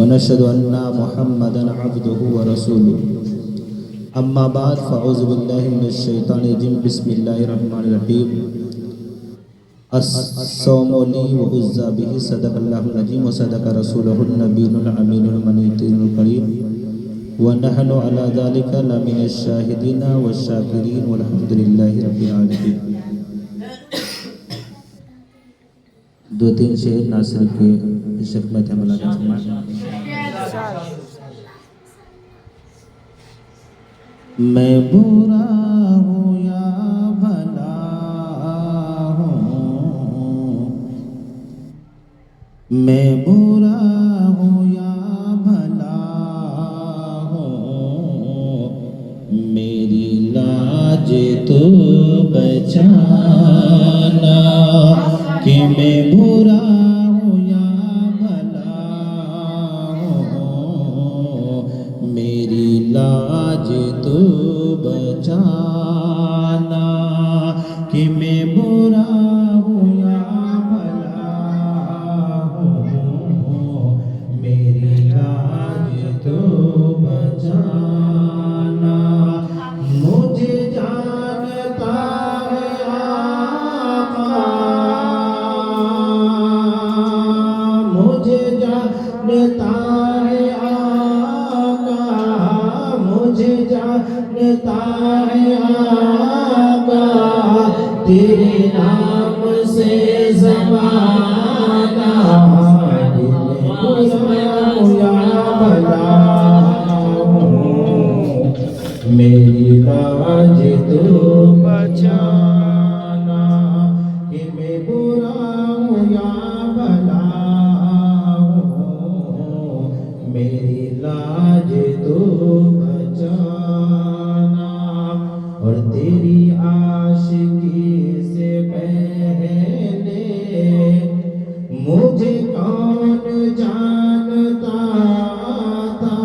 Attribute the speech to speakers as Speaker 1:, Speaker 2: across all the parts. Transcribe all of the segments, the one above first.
Speaker 1: ونشهد أن محمدا عبده ورسوله أما بعد فأعوذ بالله من الشيطان الرجيم بسم الله الرحمن الرحيم الصوم لي وأوذى به صدق الله العظيم وصدق رسوله النبي الأمين المني الكريم ونحن على ذلك لمن الشاهدين والشاكرين والحمد لله رب العالمين. دو تین شعر ناصر کے خدمت میں ملاقات فرمائیں. میں برا ہوں یا بھلا ہوں، میں برا ہوں یا بھلا ہوں، میری لاج تو بچانا کہ میں برا ہوں یا بھلا ہوں، میری لاج تو بچانا کہ میں برا ہوں یا بھلا ہوں، میری لاج تو بچانا. مجھے جانتا ہے آقا، مجھے جانتا ہے آقا، مجھے جانتا ہے آقا، تیرے نام سے زمانہ دل برا یا بھلا ہوں، میری لاج تو بچانا کہ میں برا ہوں یا بھلا ہوں، میری لاج تو بچانا. اور تیری عاشقی سے پہلے مجھے کون جانتا تھا،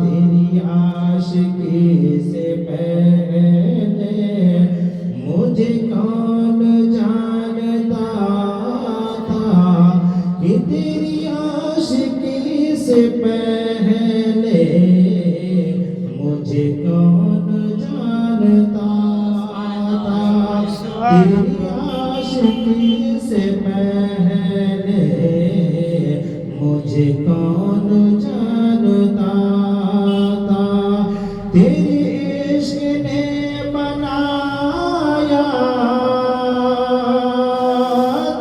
Speaker 1: تیری عاشقی سے پہلے مجھے کون جانتا تھا، کہ تیری عاشقی سے پہلے مجھے کون جانتا تھا، تیری عاشقی سے پہلے مجھے کون جانتا تھا. تیرے عشق نے بنایا،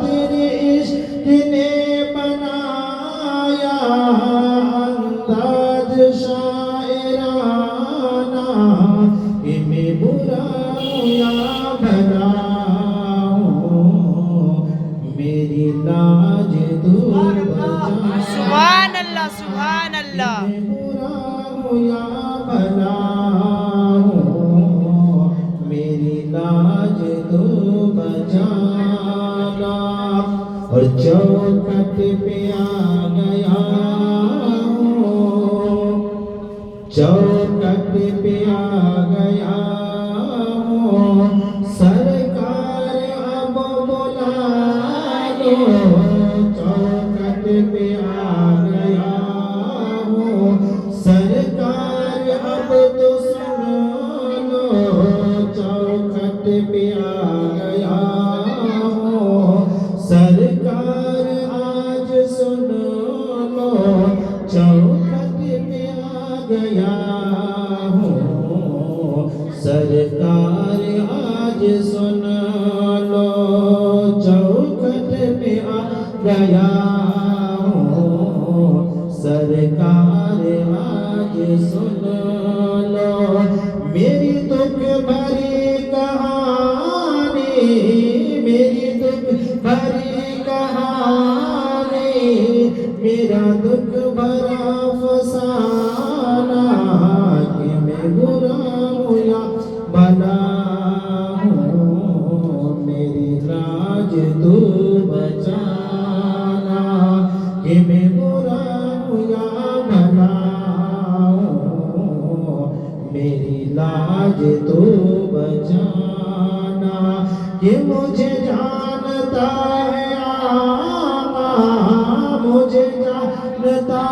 Speaker 1: تیرے عشق نے بنایا انداز شاعرانہ کہ میں برا ہوں یا بھلا ہوں، میری لاج تو بچانا.
Speaker 2: سبحان اللہ سبحان اللہ.
Speaker 1: میں برا ہوں یا بھلا ہوں، میری لاج تو بچانا. اور چوکھٹ پہ آ گیا ہوں، چوکھٹ پہ آ گیا ہوں، سرکار اب بلا لو، چوکھٹ پہ آ گیا ہوں، سرکار اب تو سن لو، چوکھٹ پہ آ گیا ہوں، سرکار آج سن لو، چوکھٹ پہ آ گیا ہوں، سرکار آج سن لو، چوکھٹ پہ آ گیا ہوں، سرکار آج سن لو. میری دکھ بھری کہانی، میری دکھ بھری کہانی، میرا دکھ بھرا فسانہ کہ میں برا ہوں یا بھلا ہوں، میری لاج تو بچانا کہ میں برا ہوں یا بھلا ہوں، میری لاج تو بچانا. کہ مجھے جانتا ہے آقا، مجھے جانتا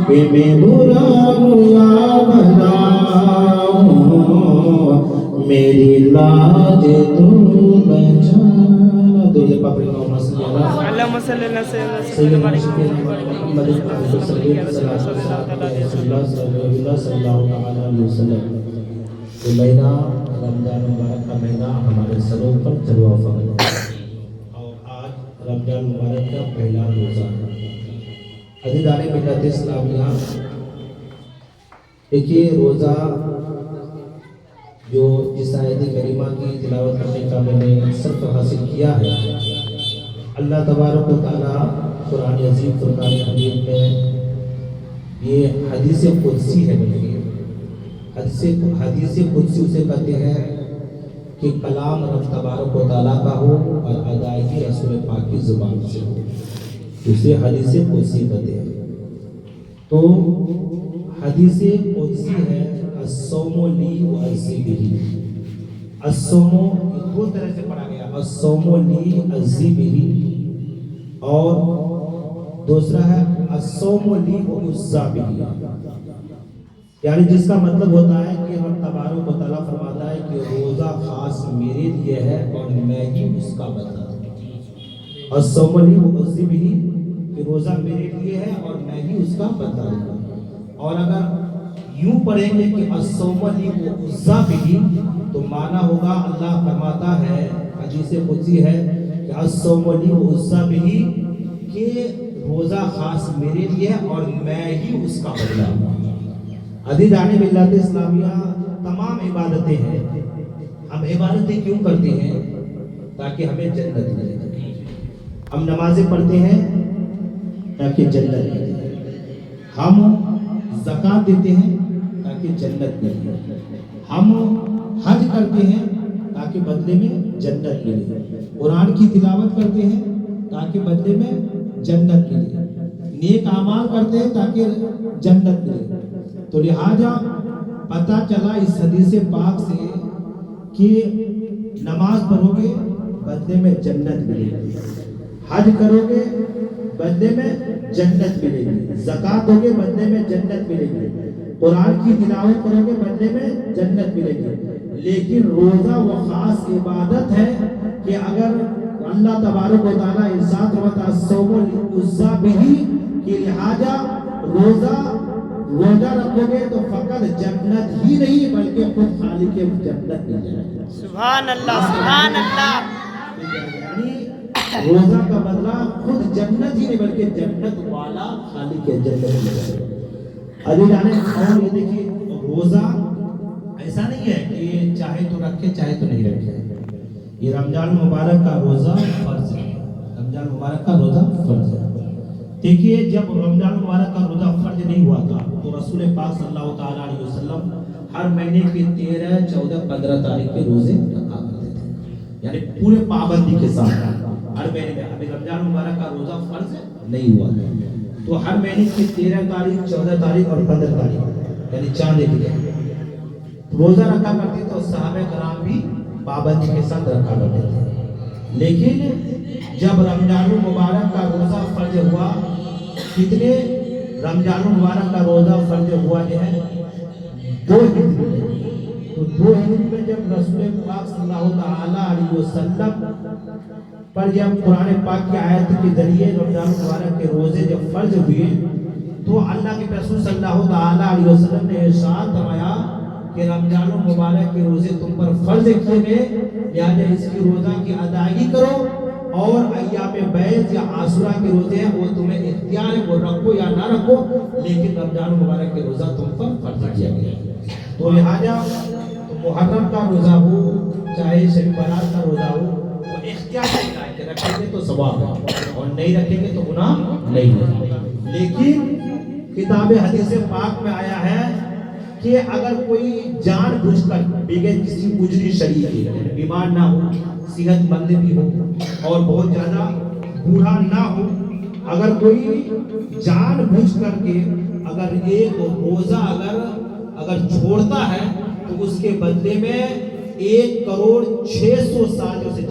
Speaker 1: کہ میں برا ہوں یا بھلا ہوں، میری لاج تو بچانا. درود پاک پڑھیں. اللہم صلی اللہ
Speaker 2: اللہم صلی اللہ سیدنا
Speaker 1: سیدنا
Speaker 2: محمد
Speaker 1: محمد صلی اللہ علیہ وسلم. یہ مہینہ رمضان مبارک کا مہینہ ہمارے سروں پر چلوا فرض ہے، اور آج رمضان مبارک کا پہلا روزہ ہے. عزیزان ملت اسلامیہ، دیکھیے روزہ جو جس آیت کریمہ کی تلاوت کرنے کا میں نے صرف حاصل کیا ہے، اللہ تبارک و تعالیٰ قرآن عظیم فرقان حمید میں یہ حدیث قدسی ہے. بلکہ حدیث قدسی اسے کہتے ہیں کہ کلام رب تبارک و تعالیٰ کا ہو اور ادائیگی رسول پاک کی زبان سے ہو، اسے حدیث قدسی کہتے ہیں. تو حدیث قدسی ہے الصوم لی واجزی بہ. الصوم دو طرح سے پڑھا گیا، الصوم لی اجزی بہ، اور دوسرا ہے الصوم لی واجزی بہ. یعنی جس کا مطلب ہوتا ہے کہ رب تبارک و تعالیٰ فرماتا ہے کہ روزہ خاص میرے لیے ہے اور میں ہی اس کا بدلہ دوں گا. الصوم لی واجزی بہ کہ روزہ میرے لیے ہے اور میں ہی اس کا بدلہ دوں گا. اور اگر یوں پڑھیں گے کہ الصوم لی واجزی بہ تو معنی ہوگا اللہ فرماتا ہے، حدیث قدسی ہے کہ الصوم لی واجزی بہ کہ روزہ خاص میرے لیے ہے اور میں ہی اس کا بدلہ دوں گا. عزیزان ملت اسلامیہ، تمام عبادتیں ہیں. ہم عبادتیں کیوں کرتے ہیں؟ تاکہ ہمیں جنت ملے. ہم نمازیں پڑھتے ہیں تاکہ جنت ملے، ہم زکوٰۃ دیتے ہیں تاکہ جنت ملے، ہم حج کرتے ہیں تاکہ بدلے میں جنت ملے، قرآن کی تلاوت کرتے ہیں تاکہ بدلے میں جنت ملے، نیک اعمال کرتے ہیں تاکہ جنت ملے. تو لہٰذا پتہ چلا اس حدیث پاک سے کہ نماز پڑھو گے بدلے میں جنت ملے گی، حج کرو گے بدلے میں جنت ملے گی، زکوٰۃ دو گے بدلے میں جنت ملے گی، قرآن کی تلاوت کرو گے بدلے میں جنت ملے گی. لیکن روزہ وہ خاص عبادت ہے کہ اگر اللہ تبارک و تعالیٰ ارشاد فرماتا ہے الصوم واجزی بہ کہ لہٰذا روزہ رکھو گے تو فقط جنت ہی نہیں بلکہ خود خالق جنت مل جائے گا.
Speaker 2: سبحان اللہ سبحان اللہ.
Speaker 1: یعنی روزہ کا بدلہ خود جنت ہی نہیں بلکہ جنت والا خالق جنت مل جائے گا. ابھی جانے اور یہ دیکھیے روزہ ایسا نہیں ہے کہ چاہے تو رکھے چاہے تو نہیں رکھے. یہ رمضان مبارک کا روزہ فرض ہے. رمضان مبارک کا روزہ فرض ہے. دیکھیے جب رمضان مبارک کا روزہ فرض نہیں ہوا تھا تو رسول پاک صلی اللہ تعالیٰ علیہ وسلم ہر مہینے کی 13، 14، 15 تاریخ کے روزے رکھا کرتے تھے، یعنی پورے پابندی کے ساتھ ہر مہینے میں. ابھی رمضان مبارک کا روزہ فرض نہیں ہوا ہے تو ہر مہینے کی 13 تاریخ، 14 تاریخ اور 15 تاریخ یعنی چاند کے دن روزہ رکھا کرتے تھے، اور صحابہ کرام بھی پابندی کے ساتھ رکھا کرتے تھے. لیکن جب رمضان مبارک کا روزہ فرض ہوا، کتنے رمضان مبارک کا روزہ فرض ہوا جو ہے 2 ہجری میں. تو 2 ہجری میں جب رسول پاک صلی اللہ تعالیٰ علیہ وسلم پر جب قرآن پاک کی آیت کے ذریعے رمضان مبارک کے روزے جب فرض ہوئے تو اللہ کے رسول صلی اللہ تعالیٰ علیہ وسلم نے ارشاد فرمایا کہ رمضان مبارک کے روزے تم پر فرض کیے گئے، لہٰذا اس کی روزہ کی ادائیگی کرو، اور ایام بیض یا عاشورہ کے روزے ہیں وہ تمہیں اختیار ہے، وہ رکھو یا نہ رکھو، لیکن رمضان مبارک کے روزہ تم پر فرض کیا گیا. تو لہٰذا محرم کا روزہ ہو چاہے شب برات کا روزہ ہو وہ اختیار ہے کہ رکھیں گے تو ثواب ہے اور نہیں رکھیں گے تو گناہ نہیں ہے. لیکن کتاب حدیث پاک میں آیا ہے کہ اگر کوئی جان بوجھ کر بغیر کسی مجری شرعی کے بیمار نہ ہو، صحت مند بھی ہو اور بہت زیادہ بوڑھا نہ ہو، اگر کوئی جان بوجھ کر کے اگر ایک روزہ اگر چھوڑتا ہے تو اس کے بدلے میں 1,600,000 جو سے